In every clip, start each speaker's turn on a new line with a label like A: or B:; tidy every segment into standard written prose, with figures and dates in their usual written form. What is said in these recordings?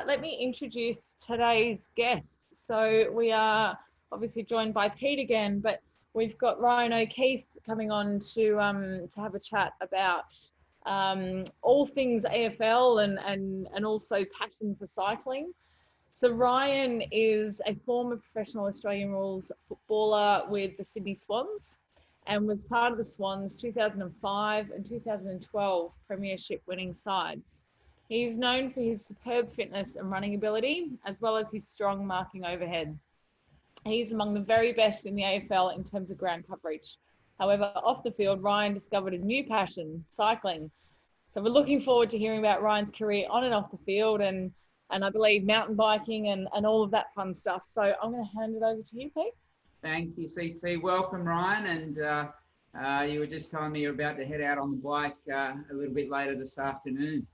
A: let me introduce today's guest. So we are obviously joined by Pete again, but we've got Ryan O'Keefe coming on to have a chat about all things AFL and also passion for cycling. So Ryan is a former professional Australian rules footballer with the Sydney Swans and was part of the Swans 2005 and 2012 premiership winning sides. He is known for his superb fitness and running ability, as well as his strong marking overhead. He is among the very best in the AFL in terms of ground coverage. However, off the field, Ryan discovered a new passion, cycling. So we're looking forward to hearing about Ryan's career on and off the field and I believe mountain biking and all of that fun stuff. So I'm going to hand it over to you, Pete.
B: Thank you, CT. Welcome, Ryan. And you were just telling me you're about to head out on the bike a little bit later this afternoon.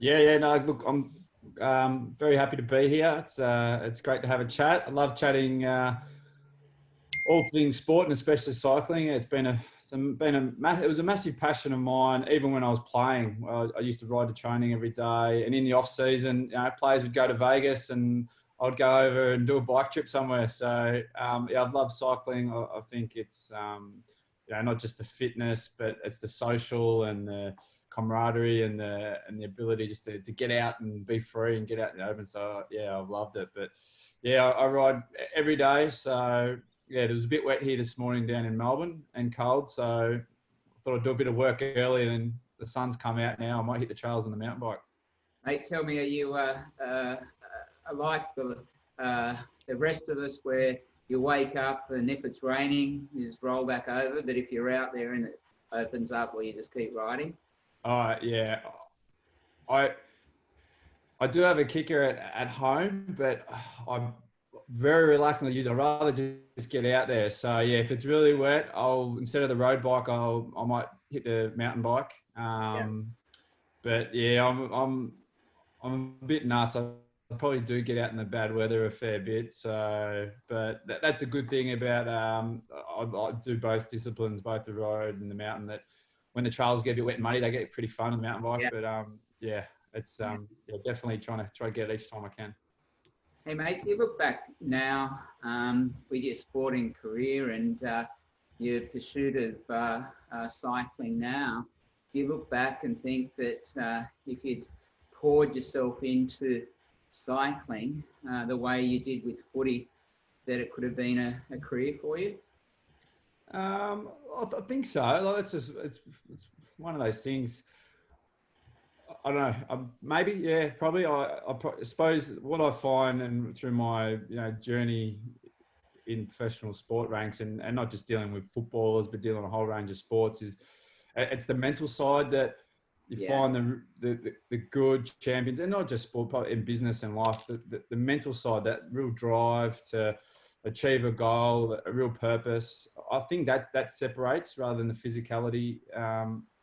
C: No, look, I'm very happy to be here. It's great to have a chat. I love chatting all things sport and especially cycling. It was a massive passion of mine. Even when I was playing, I used to ride to training every day. And in the off season, players would go to Vegas and I'd go over and do a bike trip somewhere. So I've loved cycling. I think it's not just the fitness, but it's the social and the camaraderie and the ability just to get out and be free and get out in the open. So I've loved it. But I ride every day. So it was a bit wet here this morning down in Melbourne and cold. So I thought I'd do a bit of work early and the sun's come out now. I might hit the trails on the mountain bike.
B: Mate, tell me, are you like the rest of us where you wake up and if it's raining, you just roll back over, but if you're out there and it opens up, well, you just keep riding?
C: Yeah. I do have a kicker at home, but I'm very reluctant to use it. I'd rather just get out there. So if it's really wet, instead of the road bike, I might hit the mountain bike. But I'm a bit nuts. I probably do get out in the bad weather a fair bit. So, but that's a good thing about I do both disciplines, both the road and the mountain. That when the trails get a bit wet and muddy, they get pretty fun on the mountain bike. Yeah. But it's definitely try to get it each time I can.
B: Hey mate, you look back now with your sporting career and your pursuit of cycling now. Do you look back and think that if you'd poured yourself into cycling the way you did with footy, that it could have been a career for you?
C: I think so. It's one of those things. I don't know. Maybe, probably. I suppose what I find, and through my journey in professional sport ranks, and not just dealing with footballers, but dealing with a whole range of sports, is it's the mental side that you find the good champions, and not just sport, but in business and life. The mental side, that real drive to achieve a goal, a real purpose. I think that separates rather than the physicality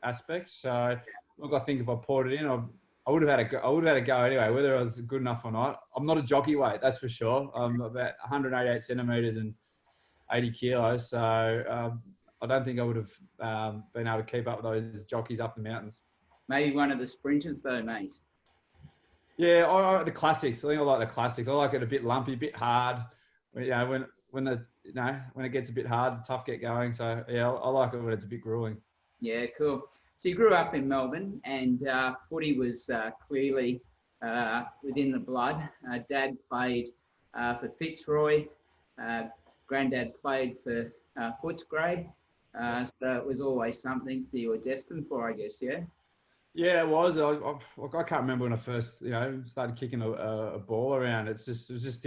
C: aspects. So. Look, I think if I poured it in, I would have had a go anyway, whether I was good enough or not. I'm not a jockey weight, that's for sure. I'm about 188 centimetres and 80 kilos. So I don't think I would have been able to keep up with those jockeys up the mountains.
B: Maybe one of the sprinters though, mate.
C: Yeah, I like the classics. I think I like the classics. I like it a bit lumpy, a bit hard. When it gets a bit hard, the tough get going. So I like it when it's a bit grueling.
B: Yeah, cool. So you grew up in Melbourne and footy was clearly within the blood. Dad played for Fitzroy. Granddad played for Footscray. So it was always something that you were destined for, I guess, yeah?
C: Yeah, it was. I can't remember when I first, started kicking a ball around. It was just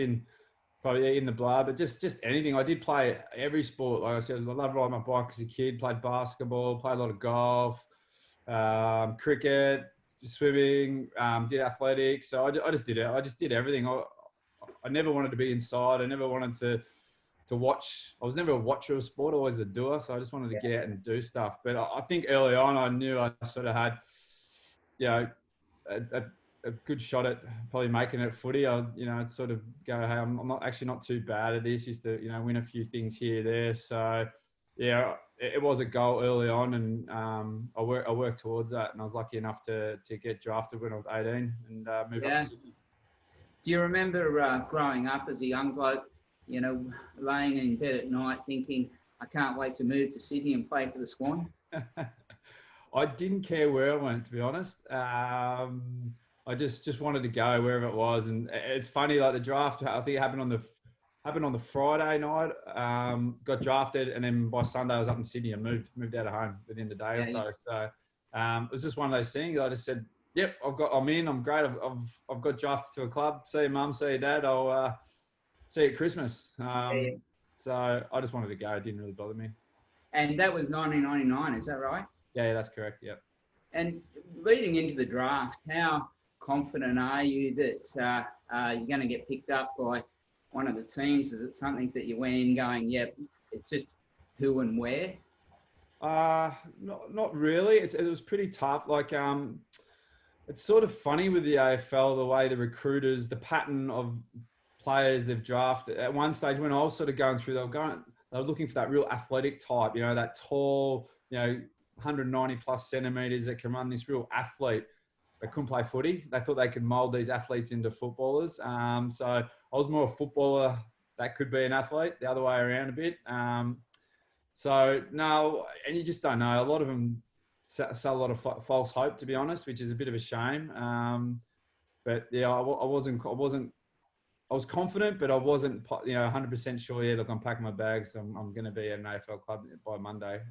C: probably in the blood, but just anything. I did play every sport. Like I said, I loved riding my bike as a kid. Played basketball, played a lot of golf. Cricket, swimming, did athletics. So I just did it. I just did everything. I never wanted to be inside. I never wanted to watch. I was never a watcher of sport, always a doer. So I just wanted to get out and do stuff. But I think early on, I knew I sort of had, a good shot at probably making it footy. I'd sort of go, hey, I'm not too bad at this. Used to, win a few things here, there. So it was a goal early on, and I worked towards that, and I was lucky enough to get drafted when I was 18 and move up to Sydney.
B: Do you remember growing up as a young bloke, you know, laying in bed at night thinking, I can't wait to move to Sydney and play for the Swans?
C: I didn't care where I went, to be honest. I just wanted to go wherever it was, and it's funny. Like the draft, I think it happened on the Friday night. Got drafted, and then by Sunday I was up in Sydney and moved out of home within the day or
B: Yeah,
C: so. So it was just one of those things. I just said, "Yep, I'm in. I'm great. I've got drafted to a club. See you, mum. See you, dad. I'll see you at Christmas."
B: yeah.
C: So I just wanted to go. It didn't really bother me.
B: And that was 1999, is that right?
C: Yeah, that's correct. Yeah.
B: And leading into the draft, how confident are you that you're going to get picked up by one of the teams? Is it something that you went in going, yep, it's just who and where?
C: Not really. It was pretty tough. Like, it's sort of funny with the AFL, the way the recruiters, the pattern of players they've drafted. At one stage when I was sort of going through, they were looking for that real athletic type, that tall, 190 plus centimeters that can run, this real athlete that couldn't play footy. They thought they could mold these athletes into footballers. So I was more a footballer that could be an athlete, the other way around a bit. So no, and you just don't know. A lot of them sell a lot of false hope, to be honest, which is a bit of a shame. But yeah, I was confident, but I wasn't, 100% sure. Yeah, look, I'm packing my bags. I'm going to be at an AFL club by Monday,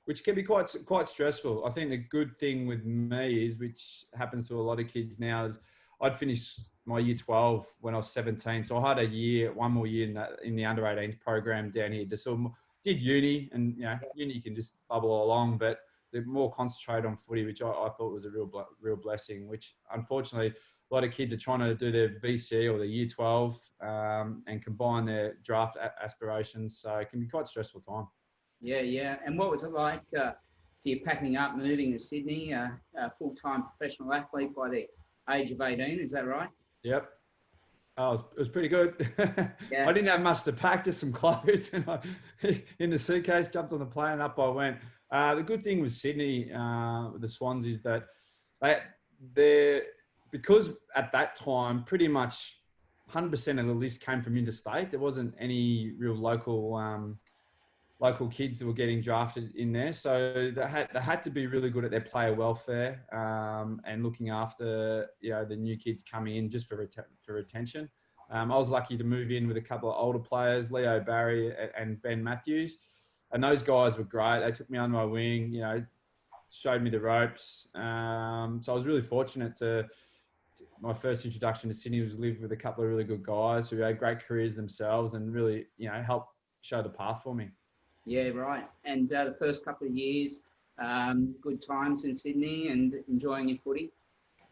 C: which can be quite stressful. I think the good thing with me is, which happens to a lot of kids now, is I'd finished my year 12 when I was 17, so I had one more year in the under 18s program down here. Just sort of did uni, and uni can just bubble along, but they're more concentrated on footy, which I thought was a real blessing. Which unfortunately, a lot of kids are trying to do their VC or their year 12 and combine their draft aspirations. So it can be quite a stressful time.
B: Yeah, yeah. And what was it like for you packing up, moving to Sydney, a full-time professional athlete by the age of 18, is that right?
C: Yep. Oh, it was pretty good.
B: Yeah.
C: I didn't have much to pack, just some clothes, and in the suitcase, jumped on the plane, and up I went. The good thing with Sydney, the Swans, is that they're, because at that time, pretty much 100% of the list came from interstate. There wasn't any real local kids that were getting drafted in there. So they had to be really good at their player welfare and looking after the new kids coming in just for retention. I was lucky to move in with a couple of older players, Leo Barry and Ben Matthews, and those guys were great. They took me under my wing, showed me the ropes. So I was really fortunate to my first introduction to Sydney was live with a couple of really good guys who had great careers themselves and really, helped show the path for me.
B: Yeah, right. And the first couple of years, good times in Sydney and enjoying your footy?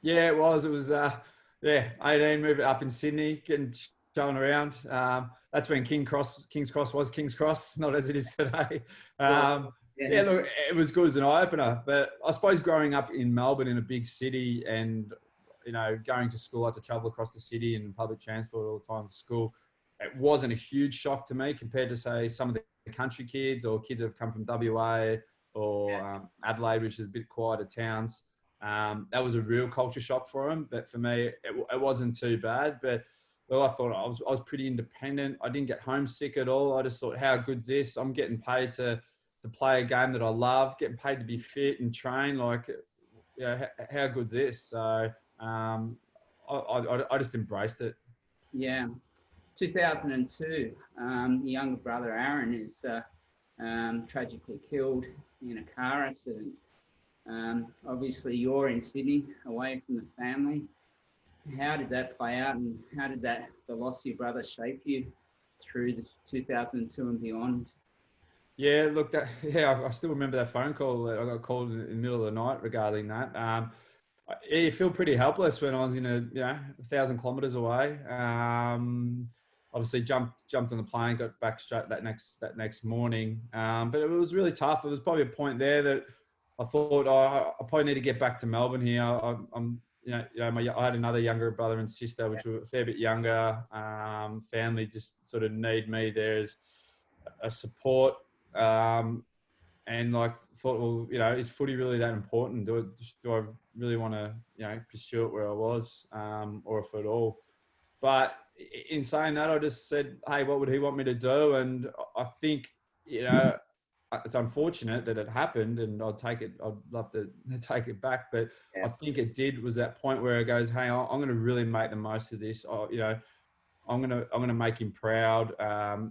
C: Yeah, it was. It was, 18, moved up in Sydney, getting shown around. That's when King's Cross was King's Cross, not as it is today. Yeah, look, it was good as an eye-opener. But I suppose growing up in Melbourne in a big city and, going to school, I had to travel across the city and public transport all the time to school. It wasn't a huge shock to me compared to, say, some of the country kids or kids that have come from WA or Adelaide, which is a bit quieter towns. That was a real culture shock for them. But for me, it wasn't too bad. But well, I thought I was pretty independent. I didn't get homesick at all. I just thought, how good's this? I'm getting paid to play a game that I love, getting paid to be fit and train. Like, how good's this? So I just embraced it.
B: Yeah. 2002, your younger brother Aaron is tragically killed in a car accident. Obviously, you're in Sydney, away from the family. How did that play out, and how did the loss of your brother shape you through the 2002 and beyond?
C: Yeah, look, I still remember that phone call that I got called in the middle of the night regarding that. You feel pretty helpless when I was 1,000 kilometers away. Obviously jumped on the plane, got back straight that next morning. But it was really tough. It was probably a point there that I thought I probably need to get back to Melbourne here. I had another younger brother and sister, which were a fair bit younger. Family just sort of need me there as a support. And thought, well, is footy really that important? Do I really want to, pursue it where I was, or if at all? But in saying that, I just said, hey, what would he want me to do? And I think, you know, it's unfortunate that it happened, and I'd take it. I'd love to take it back, but
B: Yeah.
C: I think it did was that point where it goes, hey, I'm going to really make the most of this. You know, I'm gonna make him proud.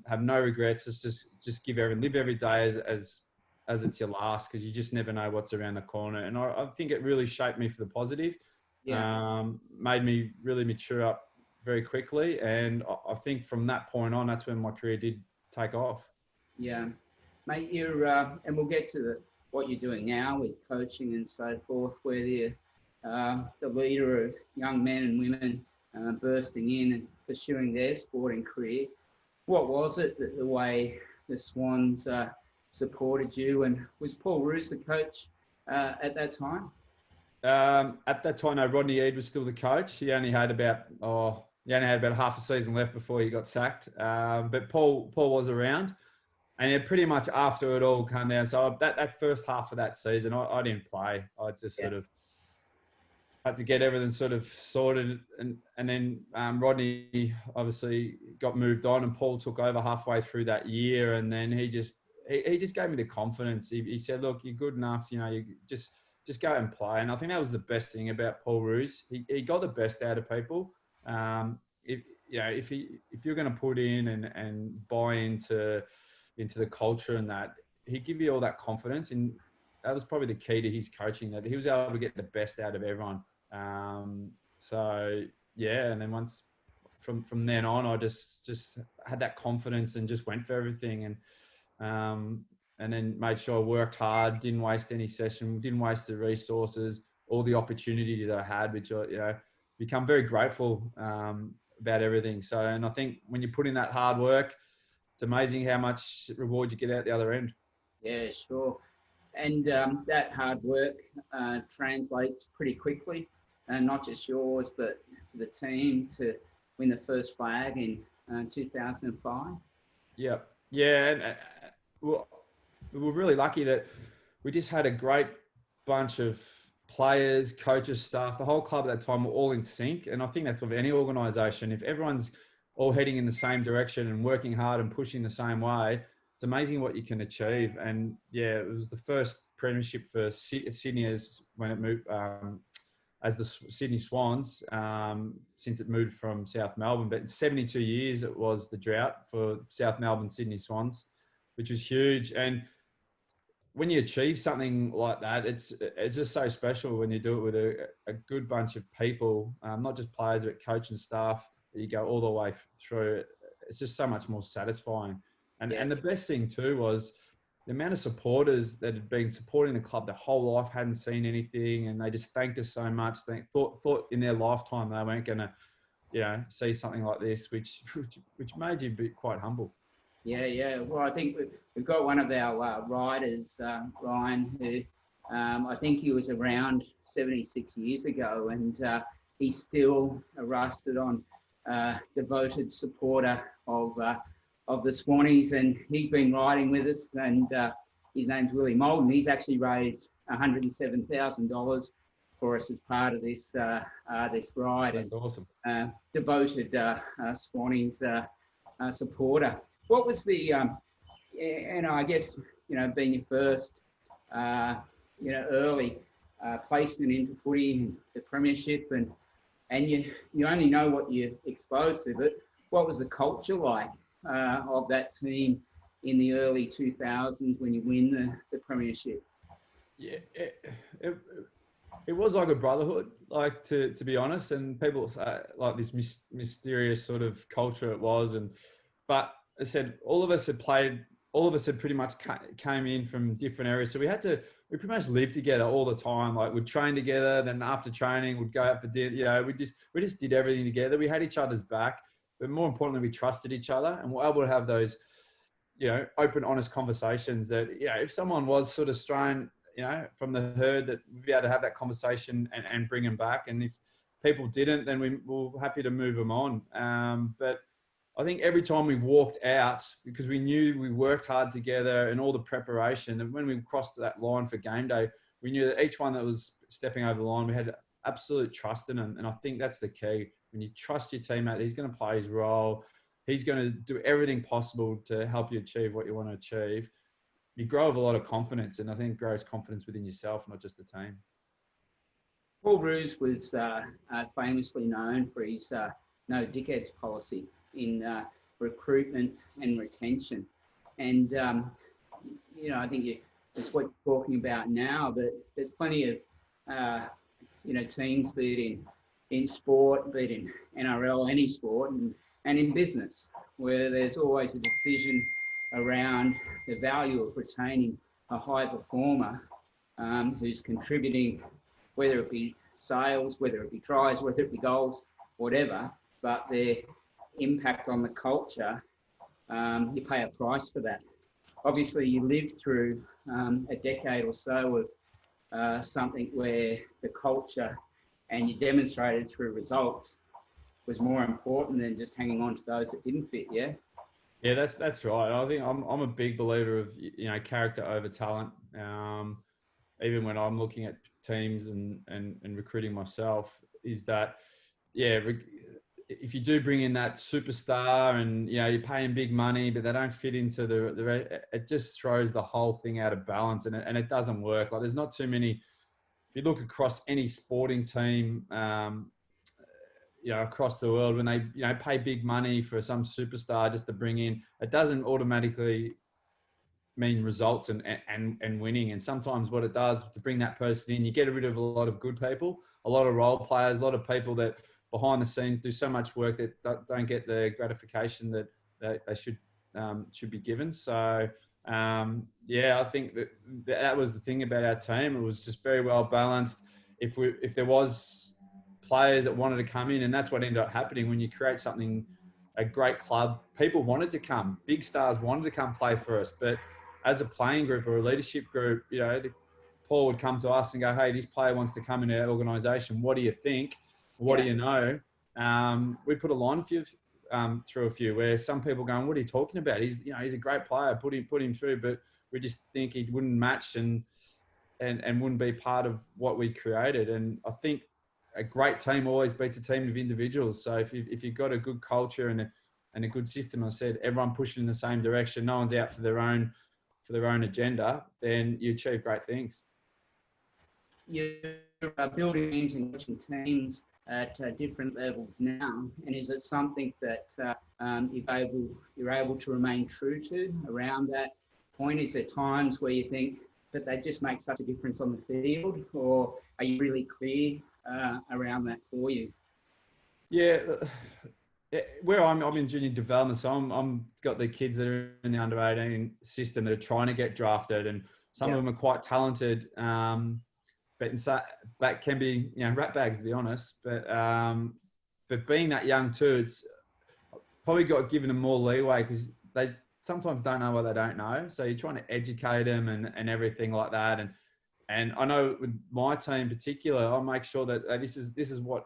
C: Have no regrets. Just give live every day as it's your last, because you just never know what's around the corner. And I think it really shaped me for the positive.
B: Yeah.
C: Made me really mature up very quickly, and I think from that point on, that's when my career did take off.
B: Yeah. Mate, and we'll get to what you're doing now with coaching and so forth, where you're the leader of young men and women bursting in and pursuing their sporting career. What was it that the way the Swans supported you? And was Paul Roos the coach at that time?
C: At that time, no, Rodney Eade was still the coach. He only had about half a season left before he got sacked. But Paul was around. And pretty much after it all came down, so that first half of that season, I didn't play. I just sort of had to get everything sort of sorted, and then Rodney obviously got moved on, and Paul took over halfway through that year, and then he just gave me the confidence. He said, "Look, you're good enough. You know, you just go and play." And I think that was the best thing about Paul Roos. He got the best out of people. If you're going to put in and buy into the culture and that, he'd give you all that confidence, and that was probably the key to his coaching, that he was able to get the best out of everyone. So yeah, and then once from then on, I just had that confidence and just went for everything, and then made sure I worked hard, didn't waste any session, didn't waste the resources, all the opportunity that I had, which I become very grateful about everything. So, and I think when you put in that hard work, it's amazing how much reward you get out the other end.
B: Yeah, sure. And that hard work translates pretty quickly, and not just yours, but the team to win the first flag in 2005.
C: Yeah, yeah, and well, we were really lucky that we just had a great bunch of players, coaches, staff. The whole club at that time were all in sync, and I think that's with any organisation. If everyone's all heading in the same direction and working hard and pushing the same way, it's amazing what you can achieve. And yeah, it was the first premiership for Sydney when it moved as the Sydney Swans since it moved from South Melbourne. But in 72 years, it was the drought for South Melbourne Sydney Swans, which was huge. And when you achieve something like that, it's just so special when you do it with a good bunch of people, not just players, but coach and staff, that you go all the way through. It's just so much more satisfying. And the best thing too was the amount of supporters that had been supporting the club their whole life, hadn't seen anything, and they just thanked us so much. They thought in their lifetime they weren't going to, see something like this, which made you be quite humble.
B: Yeah. Well, I think we've got one of our riders, Ryan, who I think he was around 76 years ago, and he's still a rusted on devoted supporter of the Swannies, and he's been riding with us, and his name's Willie Molden. He's actually raised $107,000 for us as part of this this ride.
C: That's awesome.
B: Devoted Swannies supporter. What was the, and I guess, being your first, early placement into footy, the premiership, and you only know what you're exposed to, but what was the culture like of that team in the early 2000s when you win the premiership?
C: Yeah, it was like a brotherhood, like to be honest, and people say like this mysterious sort of culture it was, but I said all of us had pretty much came in from different areas, so we pretty much lived together all the time. Like we'd train together, then after training we'd go out for dinner. We just did everything together. We had each other's back, but more importantly, we trusted each other, and we're able to have those, open, honest conversations that, if someone was sort of straying, from the herd, that we'd be able to have that conversation and bring them back. And if people didn't, then we were happy to move them on. But I think every time we walked out, because we knew we worked hard together and all the preparation, and when we crossed that line for game day, we knew that each one that was stepping over the line, we had absolute trust in him. And I think that's the key. When you trust your teammate, he's going to play his role. He's going to do everything possible to help you achieve what you want to achieve. You grow with a lot of confidence, and I think it grows confidence within yourself, not just the team.
B: Paul Roos was famously known for his no dickheads policy in recruitment and retention. And, I think it's what you're talking about now, but there's plenty of, teams, be it in sport, be it in NRL, any sport, and in business, where there's always a decision around the value of retaining a high performer who's contributing, whether it be sales, whether it be tries, whether it be goals, whatever, but their impact on the culture, you pay a price for that. Obviously, you lived through a decade or so of something where the culture, and you demonstrated through results, was more important than just hanging on to those that didn't fit, yeah?
C: Yeah, that's right. I think I'm a big believer of character over talent. Even when I'm looking at teams and recruiting myself, is that if you do bring in that superstar and you're paying big money, but they don't fit into it just throws the whole thing out of balance, and it doesn't work. Like, there's not too many. If you look across any sporting team, across the world, when they pay big money for some superstar just to bring in, it doesn't automatically mean results and winning. And sometimes what it does to bring that person in, you get rid of a lot of good people, a lot of role players, a lot of people that behind the scenes do so much work that don't get the gratification that they should be given. So I think that was the thing about our team. It was just very well balanced. If there was players that wanted to come in, and that's what ended up happening when you create something, a great club, people wanted to come, big stars wanted to come play for us. But as a playing group or a leadership group, Paul would come to us and go, hey, this player wants to come in our organisation. What do you think? What do you know? We put a line through a few where some people going, what are you talking about? He's a great player. Put him through, but we just think he wouldn't match and wouldn't be part of what we created. And I think a great team always beats a team of individuals. So if you've got a good culture and a good system, I said, everyone pushing in the same direction, no one's out for their own agenda, then you achieve great things.
B: You're building teams and coaching teams at different levels now, and is it something that you're able to remain true to around that point? Is there times where you think that they just make such a difference on the field, or are you really clear around that for you?
C: Yeah, where I'm in junior development, so I'm got the kids that are in the under 18 system that are trying to get drafted, and some of them are quite talented. But that can be, rat bags, to be honest. But being that young too, it's probably got given them more leeway because they sometimes don't know what they don't know. So you're trying to educate them and everything like that. And I know with my team in particular, I'll make sure that this is what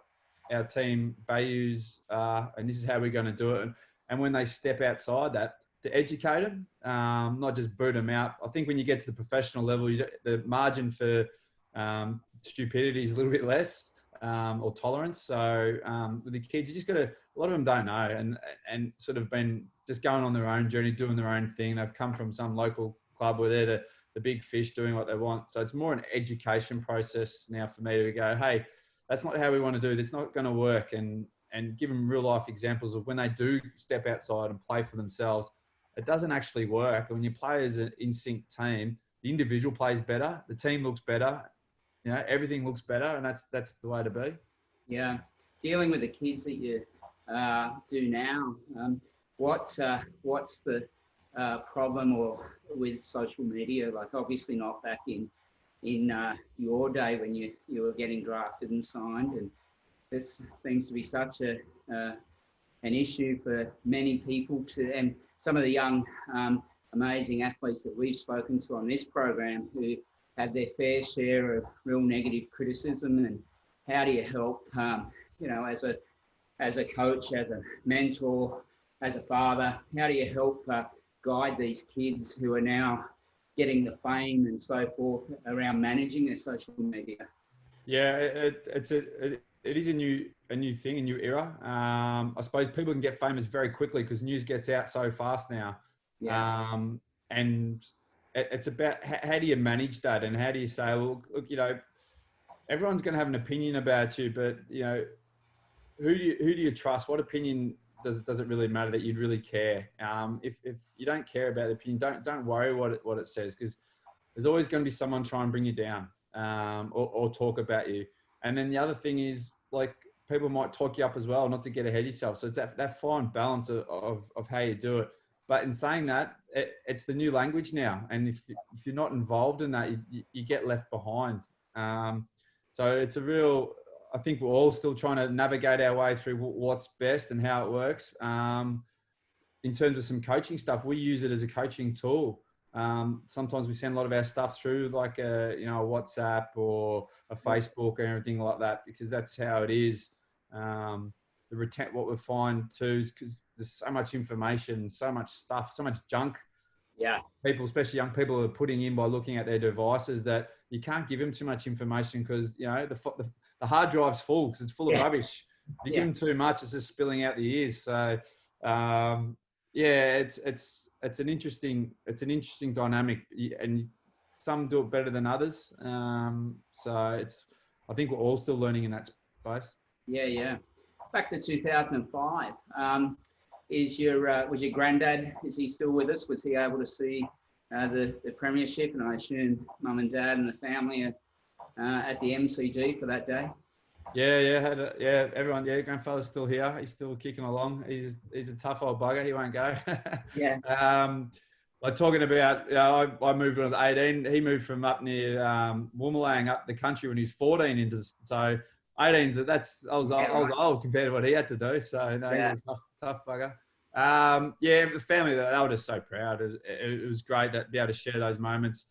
C: our team values and this is how we're going to do it. And when they step outside that, to educate them, not just boot them out. I think when you get to the professional level, the margin for stupidity is a little bit less, or tolerance. So with the kids, you just got to, a lot of them don't know and sort of been just going on their own journey, doing their own thing. They've come from some local club where they're the big fish doing what they want. So it's more an education process now for me to go, hey, that's not how we want to do this. It's not going to work. And give them real life examples of when they do step outside and play for themselves, it doesn't actually work. When you play as an in-sync team, the individual plays better, the team looks better, everything looks better, and that's the way to be.
B: Yeah, dealing with the kids that you do now, what's the problem or with social media? Like, obviously not back in your day when you were getting drafted and signed, and this seems to be such an issue for many people and some of the young amazing athletes that we've spoken to on this program who have their fair share of real negative criticism. And how do you help, as a coach, as a mentor, as a father, how do you help guide these kids who are now getting the fame and so forth around managing their social media?
C: Yeah, it is a new thing, a new era. I suppose people can get famous very quickly because news gets out so fast now.
B: Yeah,
C: Um, and it's about how do you manage that, and how do you say, well, look, everyone's going to have an opinion about you, but who do you trust? What opinion does it really matter that you'd really care? If you don't care about the opinion, don't worry what it says, because there's always going to be someone trying to bring you down, or talk about you. And then the other thing is, like, people might talk you up as well, not to get ahead of yourself. So it's that fine balance of how you do it. But in saying that, it's the new language now, and if you're not involved in that, you get left behind. So it's a real. I think we're all still trying to navigate our way through what's best and how it works. In terms of some coaching stuff, we use it as a coaching tool. Sometimes we send a lot of our stuff through like a WhatsApp or a Facebook and everything like that, because that's how it is. What we find too is because there's so much information, so much stuff, so much junk
B: yeah,
C: people, especially young people, are putting in by looking at their devices, that you can't give them too much information, because the hard drive's full because it's full of
B: yeah,
C: rubbish. If you
B: yeah.
C: give them too much, it's just spilling out the ears. So yeah, it's an interesting dynamic, and some do it better than others. So I think we're all still learning in that space.
B: Yeah, yeah. Back to 2005. Was your granddad? Is he still with us? Was he able to see the premiership? And I assume mum and dad and the family are at the MCG for that day.
C: Yeah, everyone. Yeah, grandfather's still here. He's still kicking along. He's a tough old bugger. He won't go.
B: Yeah.
C: Like talking about, I moved when I was 18. He moved from up near Woomalang up the country when he was 14 so 18's. I was old compared to what he had to do. So no,
B: Yeah.
C: he's a tough bugger. The family, they were just so proud. It was great to be able to share those moments.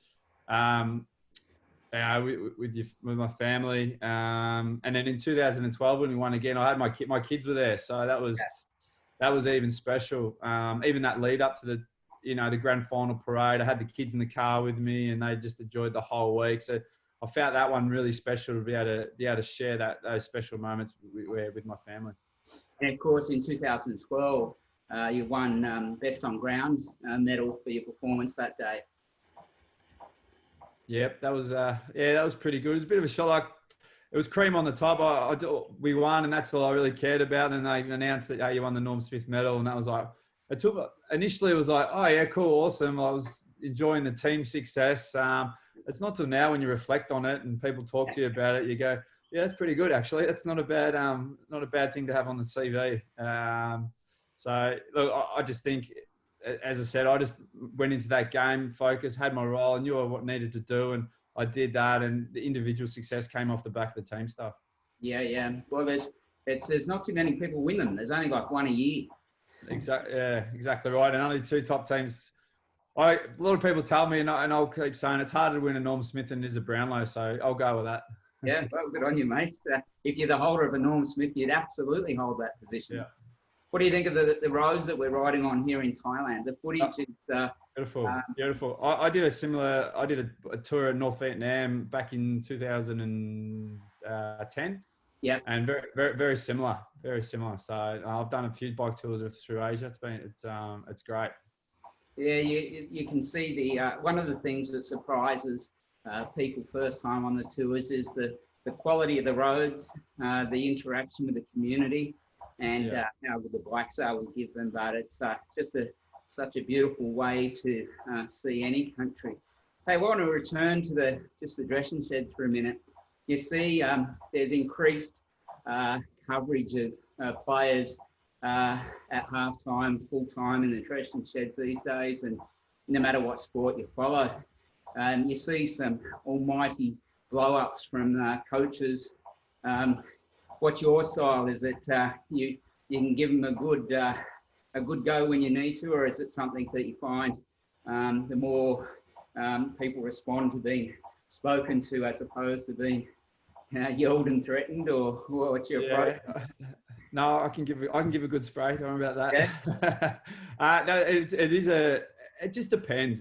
C: With my family, and then in 2012 when we won again, I had my kids were there, so that was even special. Even that lead up to the grand final parade, I had the kids in the car with me, and they just enjoyed the whole week. So I found that one really special to be able to share those special moments with my family.
B: And of course, in 2012, you won Best on Ground medal for your performance that day.
C: Yep, that was pretty good. It was a bit of a shock. Like, it was cream on the top. We won, and that's all I really cared about. And then they announced that you won the Norm Smith medal, and that was like, initially it was like, oh yeah, cool, awesome. I was enjoying the team success. It's not till now when you reflect on it and people talk to you about it, you go, yeah, that's pretty good actually. That's not a bad thing to have on the CV. So look, I just think, as I said, I just went into that game, focused, had my role, I knew what needed to do, and I did that. And the individual success came off the back of the team stuff.
B: Yeah, yeah. Well, there's not too many people win them. There's only like one a year.
C: Exactly. Yeah, exactly right. And only two top teams. A lot of people tell me, and I'll keep saying it's harder to win a Norm Smith than it is a Brownlow. So I'll go with that.
B: Yeah, well, good on you, mate. If you're the holder of a Norm Smith, you'd absolutely hold that position.
C: Yeah.
B: What do you think of the roads that we're riding on here in Thailand? The footage is
C: beautiful. I did a tour in North Vietnam back in 2010.
B: Yeah,
C: and very similar. So I've done a few bike tours through Asia. It's great.
B: Yeah, you can see the one of the things that surprises people first time on the tours is the quality of the roads, the interaction with the community, and how good the bikes are we give them. But it's just such a beautiful way to see any country. Hey, I want to return to the dressing sheds for a minute. You see, there's increased coverage of players at halftime, full time in the dressing sheds these days, and no matter what sport you follow, you see some almighty blow-ups from coaches. What's your style? Is it you can give them a good go when you need to, or is it something that you find the more people respond to being spoken to as opposed to being yelled and threatened, or what's your approach?
C: No, I can give a good spray. Don't worry about
B: that.
C: Yeah. No, it just depends.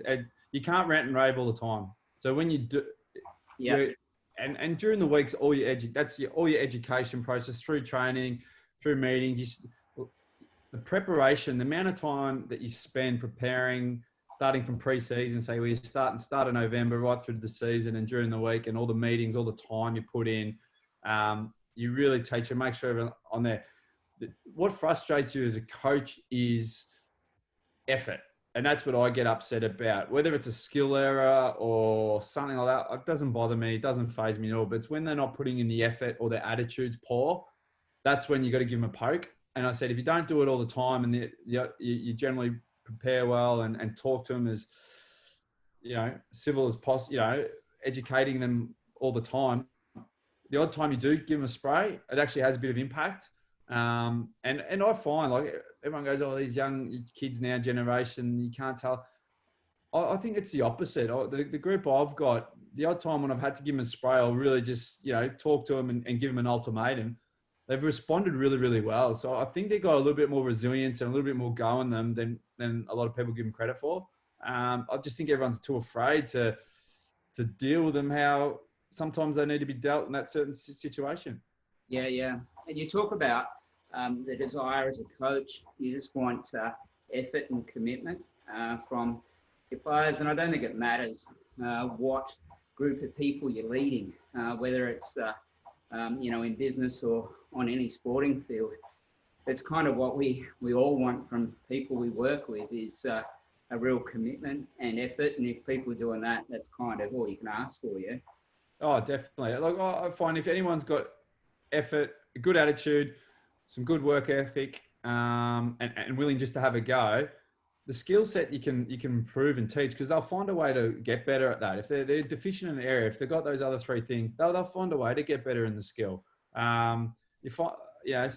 C: You can't rant and rave all the time. So when you do, and during the weeks, all your education process through training, through meetings. The preparation, the amount of time that you spend preparing, starting from pre-season, say we start of November right through to the season, and during the week, and all the meetings, all the time you put in, you really teach and make sure everyone on there. What frustrates you as a coach is effort. And that's what I get upset about. Whether it's a skill error or something like that, it doesn't bother me. It doesn't faze me at all. But it's when they're not putting in the effort or their attitude's poor, that's when you got to give them a poke. And I said, if you don't do it all the time and you generally prepare well and talk to them as, civil as possible, educating them all the time, the odd time you do give them a spray, it actually has a bit of impact. And I find, like, everyone goes, oh, these young kids now, generation, you can't tell. I think it's the opposite. The group I've got, the odd time when I've had to give them a spray, I'll really just, talk to them and give them an ultimatum. They've responded really, really well. So I think they've got a little bit more resilience and a little bit more go in them than a lot of people give them credit for. I just think everyone's too afraid to deal with them how sometimes they need to be dealt in that certain situation.
B: Yeah, yeah. And you talk about the desire as a coach. You just want effort and commitment from your players. And I don't think it matters what group of people you're leading, whether it's, in business or on any sporting field. It's kind of what we all want from people we work with is a real commitment and effort. And if people are doing that, that's kind of all you can ask for, yeah?
C: Oh, definitely. Like, I find if anyone's got effort, a good attitude, some good work ethic, and willing just to have a go, the skill set you can improve and teach, because they'll find a way to get better at that. If they're deficient in an area, if they've got those other three things, they'll find a way to get better in the skill. You find, a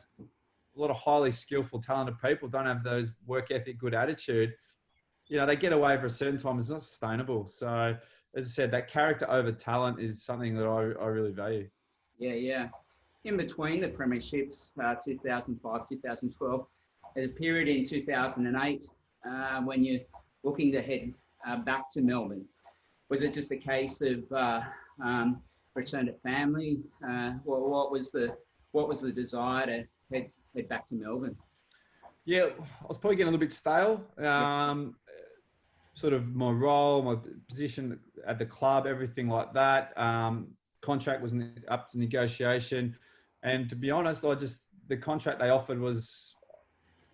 C: lot of highly skillful, talented people don't have those work ethic, good attitude. They get away for a certain time. It's not sustainable. So, as I said, that character over talent is something that I really value.
B: Yeah, yeah. In between the premierships, 2005, 2012, there's a period in 2008 when you're looking to head back to Melbourne. Was it just a case of return to family? What was the desire to head back to Melbourne?
C: Yeah, I was probably getting a little bit stale. Sort of my role, my position at the club, everything like that. Contract was up to negotiation. And to be honest, the contract they offered was,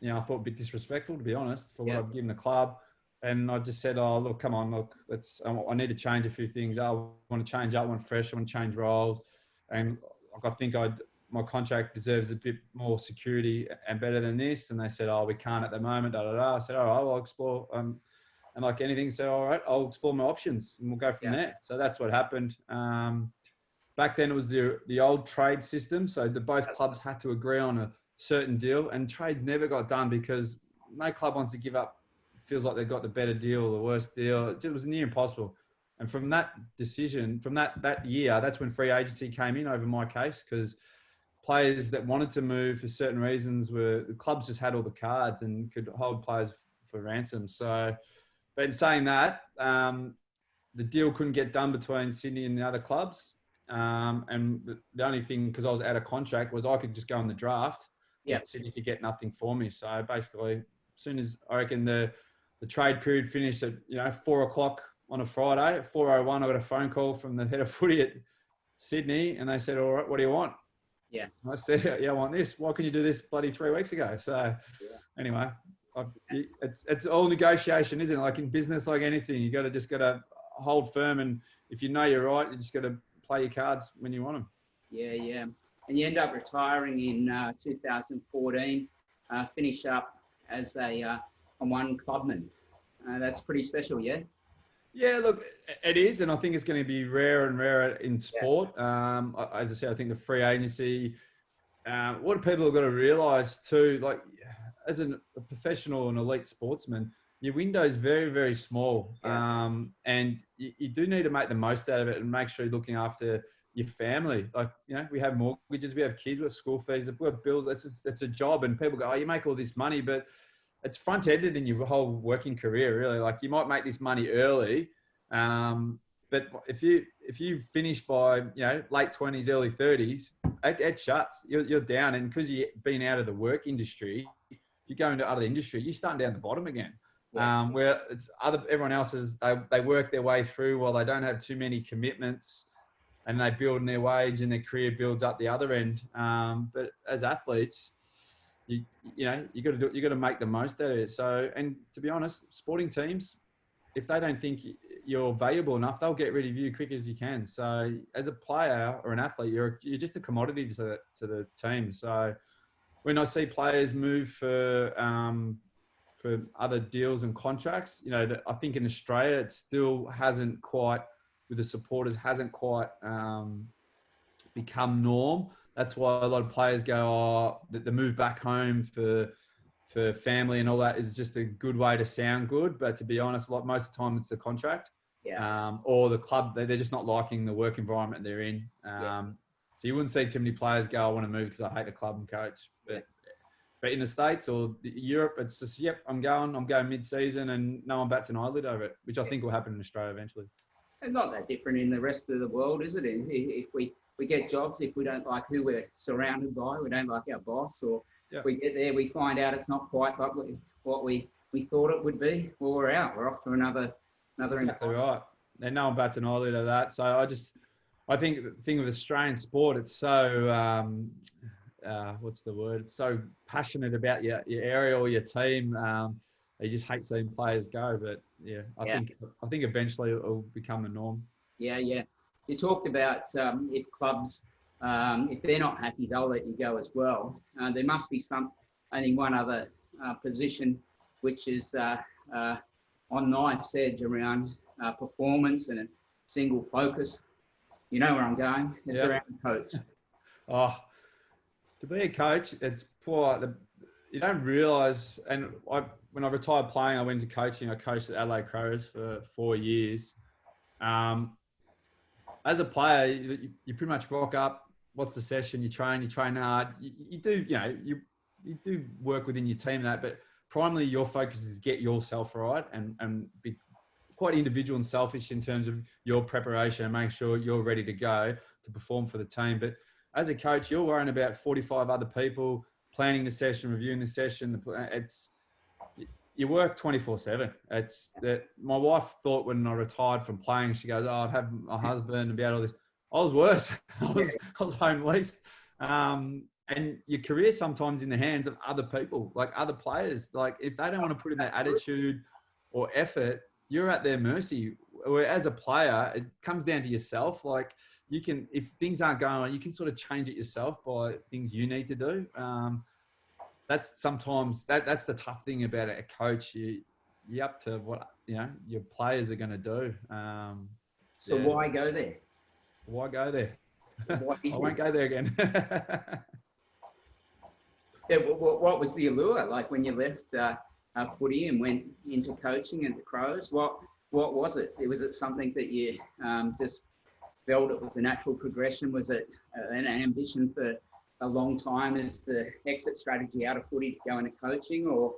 C: I thought a bit disrespectful, to be honest, for what I've given the club. And I just said, oh, look, come on, look, I need to change a few things. I want to change up, I want fresh, I want to change roles. And I think my contract deserves a bit more security and better than this. And they said, oh, we can't at the moment, da, da, da. I said, all right, I'll explore. And like anything, said, all right, I'll explore my options and we'll go from there. So that's what happened. Back then it was the old trade system. So both clubs had to agree on a certain deal, and trades never got done because no club wants to give up, feels like they've got the better deal or the worst deal. It was near impossible. And from that decision, from that year, that's when free agency came in over my case, because players that wanted to move for certain reasons the clubs just had all the cards and could hold players for ransom. So, but in saying that, the deal couldn't get done between Sydney and the other clubs. And the only thing, because I was out of contract, was I could just go in the draft. Yeah. Sydney could get nothing for me. So basically, as soon as I reckon the trade period finished at 4:00 on a Friday, at 4:01, I got a phone call from the head of footy at Sydney, and they said, "All right, what do you want?"
B: Yeah.
C: I said, "Yeah, I want this. Why can you do this bloody 3 weeks ago?" So anyway, it's all negotiation, isn't it? Like in business, like anything, you got to hold firm, and if you know you're right, you just got to play your cards when you want them.
B: Yeah, yeah. And you end up retiring in 2014, finish up as a one clubman. That's pretty special, yeah?
C: Yeah, look, it is, and I think it's going to be rarer and rarer in sport. Yeah. As I said, I think the free agency, what people have got to realise too, like as a professional and elite sportsman, your window is very, very small. Yeah. And you do need to make the most out of it and make sure you're looking after your family. Like, we have mortgages, we have kids, we have school fees, we have bills. It's a job, and people go, oh, you make all this money, but it's front-ended in your whole working career, really. Like, you might make this money early, But if you finish by late 20s, early 30s, it shuts. You're down, and because you've been out of the work industry, if you go into other industry, you're starting down the bottom again.
B: Yeah.
C: Where it's everyone else is they work their way through while they don't have too many commitments, and they build in their wage and their career builds up the other end. But as athletes, you got to make the most out of it. So, and to be honest, sporting teams, if they don't think you're valuable enough, they'll get rid of you quick as you can. So, as a player or an athlete, you're just a commodity to the team. So, when I see players move for other deals and contracts, I think in Australia it still hasn't quite, with the supporters, hasn't quite become norm. That's why a lot of players go, the move back home for family and all that is just a good way to sound good. But to be honest, most of the time it's the contract, or the club. They're just not liking the work environment they're in. So you wouldn't see too many players go, I want to move because I hate the club and coach. But in the States or Europe, it's just, I'm going mid-season and no one bats an eyelid over it, which I think will happen in Australia eventually.
B: It's not that different in the rest of the world, is it? If we get jobs, if we don't like who we're surrounded by, we don't like our boss, or if we get there, we find out it's not quite like what we thought it would be, well, we're out. We're off to another.
C: Exactly right. And no one bats an eyelid over that. So I think the thing with Australian sport, it's so, what's the word? It's so passionate about your area or your team. You just hate seeing players go, but I think eventually it'll become the norm.
B: Yeah. You talked about if clubs, if they're not happy, they'll let you go as well. There must be only one other position which is on knife's edge around performance and a single focus. You know where I'm going. It's around the coach.
C: Oh, to be a coach, it's poor. You don't realise, and when I retired playing, I went to coaching. I coached at Adelaide Crows for 4 years. As a player, you pretty much rock up. What's the session? You train hard. You do work within your team but primarily your focus is get yourself right and be quite individual and selfish in terms of your preparation and make sure you're ready to go to perform for the team. But as a coach, you're worrying about 45 other people, planning the session, reviewing the session. You work 24/7. It's that my wife thought when I retired from playing, she goes, I'd have my husband and be able to do this. I was worse. I was home leased. And your career sometimes in the hands of other people, like other players. Like if they don't want to put in that attitude or effort, you're at their mercy. Where as a player, it comes down to yourself. Like you can, if things aren't going on, you can sort of change it yourself by things you need to do. That's sometimes that's the tough thing about a coach. You're up to what your players are going to do.
B: So why go there?
C: Why go there? I won't go there again.
B: What was the allure like when you left footy and went into coaching at the Crows? What was it? Was it something that you just felt it was a natural progression? Was it an ambition for a long time as the exit strategy out of footy to go into coaching, or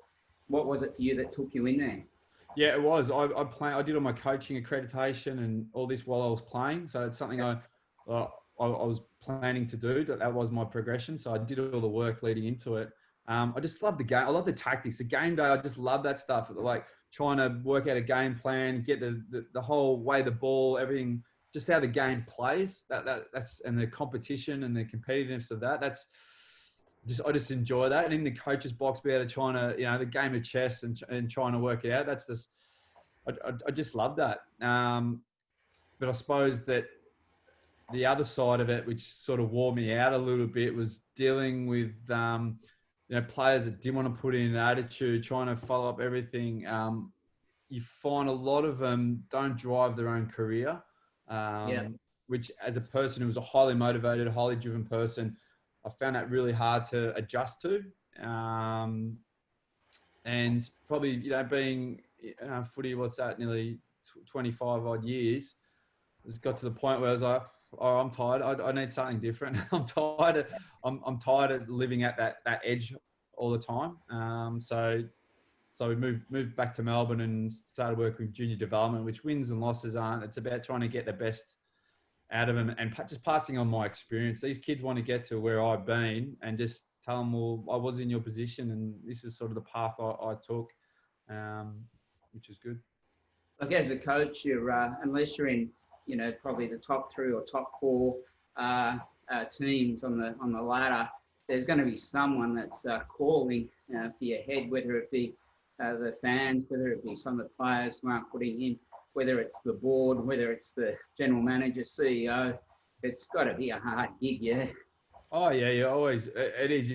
B: what was it for you that took you in there?
C: Yeah, it was. I did all my coaching accreditation and all this while I was playing. So it's something I was planning to do. That was my progression. So I did all the work leading into it. I just love the game. I love the tactics. The game day, I just love that stuff. Like trying to work out a game plan, get the whole way the ball, everything, just how the game plays. That's and the competition and the competitiveness of that. I just enjoy that. And in the coach's box, be able to trying to the game of chess and trying to work it out. That's just I just love that. But I suppose that the other side of it, which sort of wore me out a little bit, was dealing with players that didn't want to put in an attitude, trying to follow up everything. You find a lot of them don't drive their own career, which as a person who was a highly motivated, highly driven person, I found that really hard to adjust to. And probably, being footy, nearly 25 odd years, it's got to the point where I was like, oh, I'm tired. I need something different. I'm tired of living at that edge all the time. So So we moved back to Melbourne and started working with junior development, which wins and losses aren't. It's about trying to get the best out of them and just passing on my experience. These kids want to get to where I've been and just tell them, well, I was in your position and this is sort of the path I took, which is good.
B: Like as a coach, you're unless you're in, probably the top 3 or top 4 teams on the ladder, there's going to be someone that's calling for your head, whether it be the fans, whether it be some of the players who aren't putting in, whether it's the board, whether it's the general manager, CEO. It's got to be a hard gig, yeah.
C: Oh yeah, you always it is.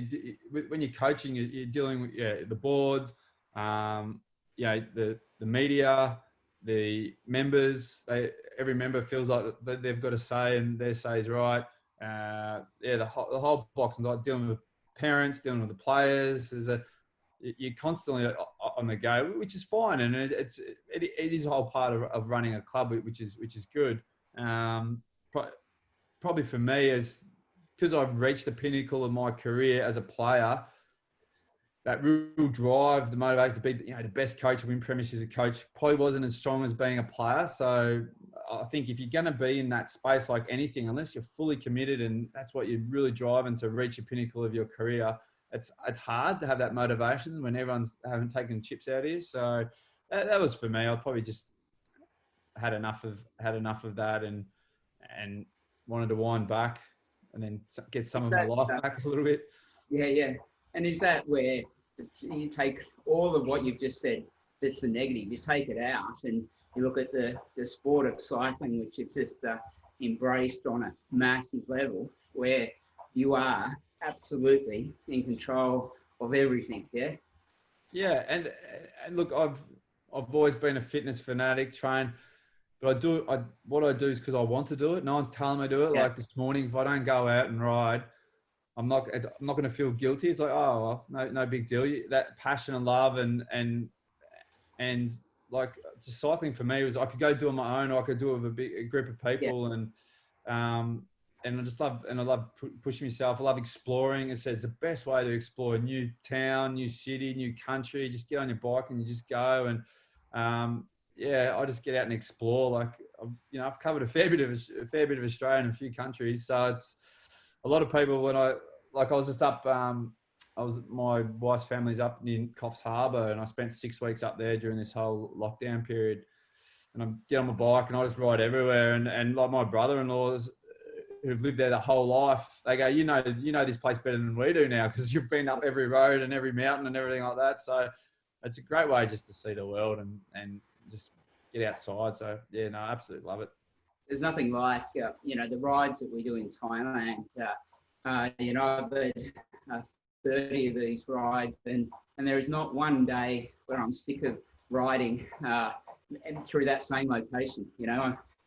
C: When you're coaching, you're dealing with the board, the media, the members. Every member feels like they've got a say, and their say is right. The whole box, and like dealing with parents, dealing with the players. You're constantly on the go, which is fine, and it is a whole part of running a club, which is good. Probably for me, because I've reached the pinnacle of my career as a player, that real drive, the motivation to be the best coach, win premierships as a coach, probably wasn't as strong as being a player. So I think if you're going to be in that space, like anything, unless you're fully committed and that's what you're really driving to reach the pinnacle of your career, it's hard to have that motivation when everyone's haven't taken chips out of you. So that was for me. I probably just had enough of that and wanted to wind back and then get some of my life back a little bit.
B: Yeah. And is that where you take all of what you've just said, that's the negative, you take it out and you look at the sport of cycling, which is just embraced on a massive level, where you are absolutely in control of everything, yeah?
C: Yeah, and look, I've always been a fitness fanatic, train, but what I do is because I want to do it. No one's telling me to do it. Yeah. Like this morning, if I don't go out and ride, I'm not going to feel guilty. It's like, oh, well, no big deal. That passion and love and like just cycling for me was I could go do it on my own, or I could do it with a group of people, and I just love pushing myself. I love exploring. It's the best way to explore a new town, new city, new country. Just get on your bike and you just go and I just get out and explore. Like I've covered a fair bit of Australia and a few countries, so it's a lot of people. When I was just up, my wife's family's up in Coffs Harbour, and I spent 6 weeks up there during this whole lockdown period. And I get on my bike and I just ride everywhere. And like my brother-in-laws who've lived there the whole life, they go, you know this place better than we do now because you've been up every road and every mountain and everything like that. So it's a great way just to see the world and just get outside. So yeah, no, I absolutely love it.
B: There's nothing like the rides that we do in Thailand. I've been 30 of these rides, and there is not one day where I'm sick of riding through that same location.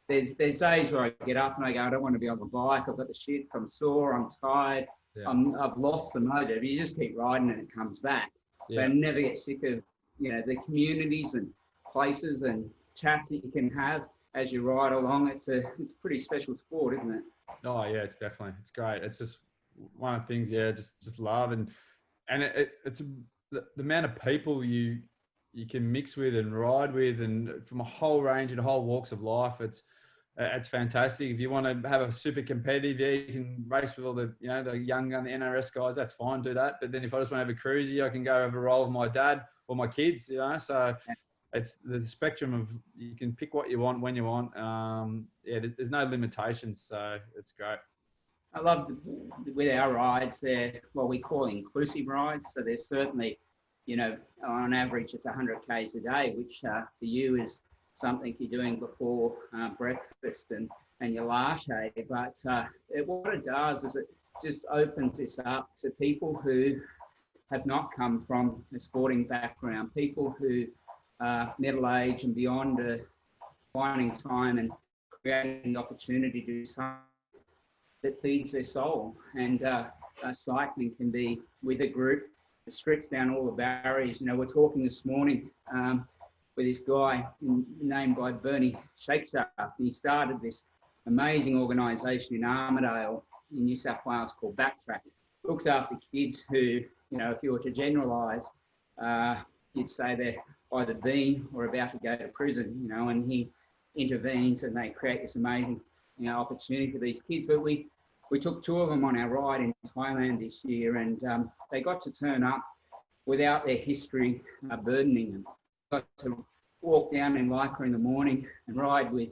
B: There's days where I get up and I go, I don't want to be on the bike. I've got the shits. I'm sore. I'm tired. Yeah. I've lost the motive. You just keep riding and it comes back. Yeah. But I never get sick of the communities and places and chats that you can have as you ride along. It's a pretty special sport, isn't it?
C: Oh yeah, it's great. It's just one of the things, just love and it's the amount of people you can mix with and ride with, and from a whole range and whole walks of life. It's fantastic. If you want to have a super competitive, you can race with all the the young gun, the NRS guys. That's fine, do that. But then if I just want to have a cruisy, I can go have a roll with my dad or my kids. So. It's the spectrum of, you can pick what you want when you want. There's no limitations, so it's great.
B: I love with our rides, they're what we call inclusive rides. So there's certainly, on average it's 100 Ks a day, which for you is something you're doing before breakfast and your latte. But what it does is it just opens this up to people who have not come from a sporting background, people who middle age and beyond, finding time and creating the opportunity to do something that feeds their soul. And cycling can be with a group. It strips down all the barriers. We're talking this morning with this guy named by Bernie Shakeshaft. He started this amazing organisation in Armidale in New South Wales called Backtrack. Looks after kids who, if you were to generalise, you'd say they're either been or about to go to prison, and he intervenes and they create this amazing, opportunity for these kids. But we took 2 of them on our ride in Thailand this year, and they got to turn up without their history burdening them. Got to walk down in Leica in the morning and ride with,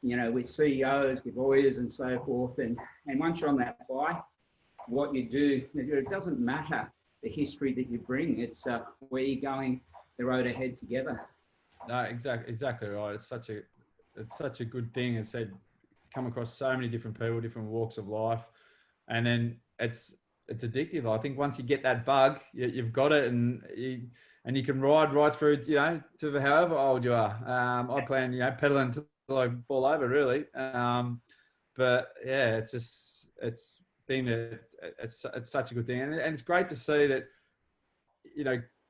B: with CEOs, with lawyers and so forth. And once you're on that bike, what you do, it doesn't matter the history that you bring. It's where you're going, the road ahead together.
C: No, exactly right. It's such a good thing. As said, come across so many different people, different walks of life, and then it's addictive. I think once you get that bug, you've got it, and you can ride right through, to however old you are. I plan, pedaling until I fall over, really. But yeah, it's thing that it's such a good thing, and it's great to see that,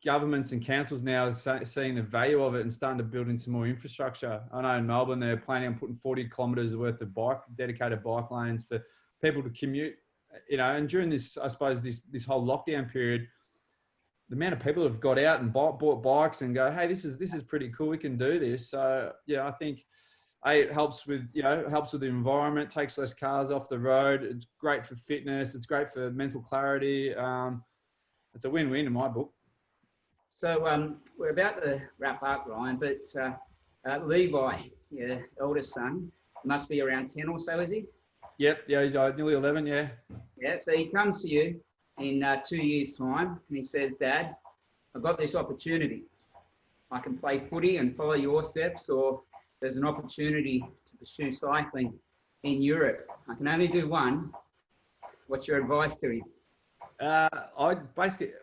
C: governments and councils now are seeing the value of it and starting to build in some more infrastructure. I know in Melbourne they're planning on putting 40 kilometres worth of dedicated bike lanes for people to commute. And during this, I suppose this whole lockdown period, the amount of people have got out and bought bikes and go, hey, this is pretty cool. We can do this. So I think it helps with the environment, takes less cars off the road. It's great for fitness. It's great for mental clarity. It's a win-win in my book.
B: So we're about to wrap up, Ryan, but Levi, your eldest son, must be around 10 or so, is he?
C: Yep, yeah, he's nearly 11, yeah.
B: Yeah, so he comes to you in 2 years' time and he says, Dad, I've got this opportunity. I can play footy and follow your steps, or there's an opportunity to pursue cycling in Europe. I can only do one. What's your advice to him?
C: I basically,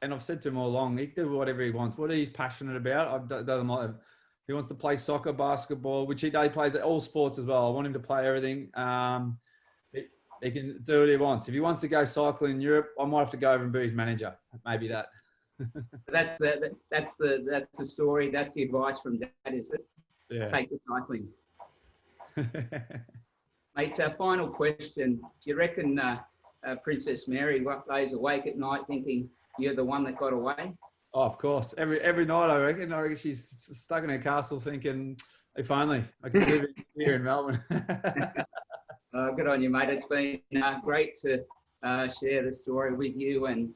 C: and I've said to him all along, he can do whatever he wants. What he's passionate about, doesn't matter. If he wants to play soccer, basketball, which he plays all sports as well. I want him to play everything. He can do what he wants. If he wants to go cycling in Europe, I might have to go over and be his manager. Maybe that.
B: That's the story. That's the advice from Dad, is it?
C: Yeah.
B: Take the cycling. Mate, final question. Do you reckon Princess Mary lays awake at night thinking you're the one that got away?
C: Oh, of course. Every night, I reckon she's stuck in her castle thinking, if only I could live here in Melbourne.
B: Good on you, mate. It's been great to share the story with you and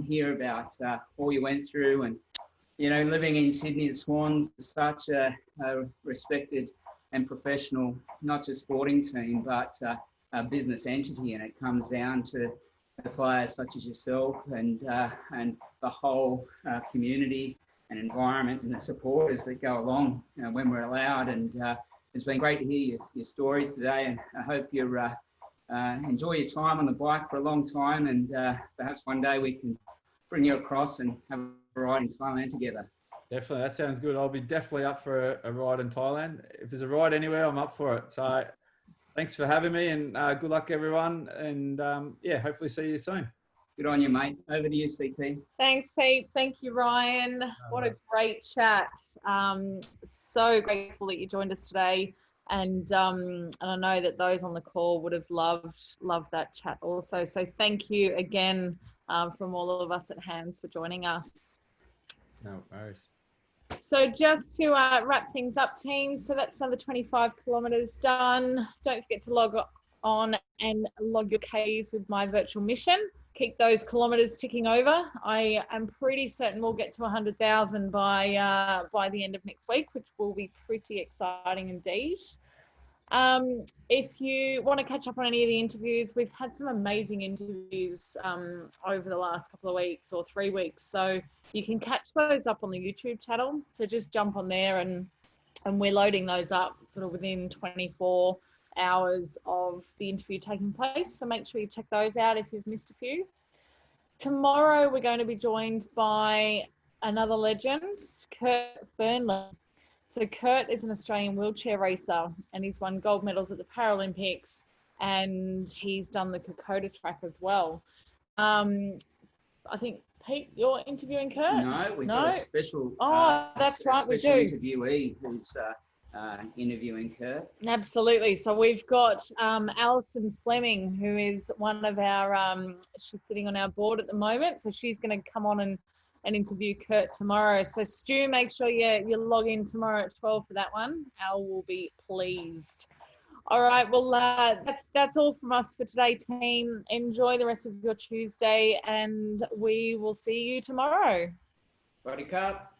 B: hear about all you went through. And, living in Sydney at Swans is such a respected and professional, not just sporting team, but a business entity. And it comes down to the players such as yourself and the whole community and environment and the supporters that go along when we're allowed. And it's been great to hear your stories today, and I hope you enjoy your time on the bike for a long time, and perhaps one day we can bring you across and have a ride in Thailand together.
C: Definitely, that sounds good. I'll be definitely up for a ride in Thailand. If there's a ride anywhere, I'm up for it. So thanks for having me, and good luck, everyone. And hopefully see you soon.
B: Good on you, mate. Over to you, CT.
A: Thanks, Pete. Thank you, Ryan. What a great chat. So grateful that you joined us today. And I know that those on the call would have loved that chat also. So thank you again from all of us at Hands for joining us.
C: No worries.
A: So just to wrap things up, team, so that's another 25 kilometres done. Don't forget to log on and log your Ks with my virtual mission. Keep those kilometres ticking over. I am pretty certain we'll get to 100,000 by the end of next week, which will be pretty exciting indeed. If you want to catch up on any of the interviews, we've had some amazing interviews over the last couple of weeks or 3 weeks. So you can catch those up on the YouTube channel. So just jump on there and we're loading those up sort of within 24 hours of the interview taking place. So make sure you check those out if you've missed a few. Tomorrow, we're going to be joined by another legend, Kurt Burnley. So Kurt is an Australian wheelchair racer and he's won gold medals at the Paralympics and he's done the Kokoda track as well. I think, Pete, you're interviewing Kurt?
B: No, we've got a special...
A: that's right, we do.
B: Interviewee who's interviewing Kurt.
A: Absolutely. So we've got Alison Fleming, who is one of our... she's sitting on our board at the moment, so she's going to come on and interview Kurt tomorrow. So Stu, make sure you log in tomorrow at 12 for that one. Al will be pleased. All right, well, that's all from us for today, team. Enjoy the rest of your Tuesday, and we will see you tomorrow.
B: Body cup.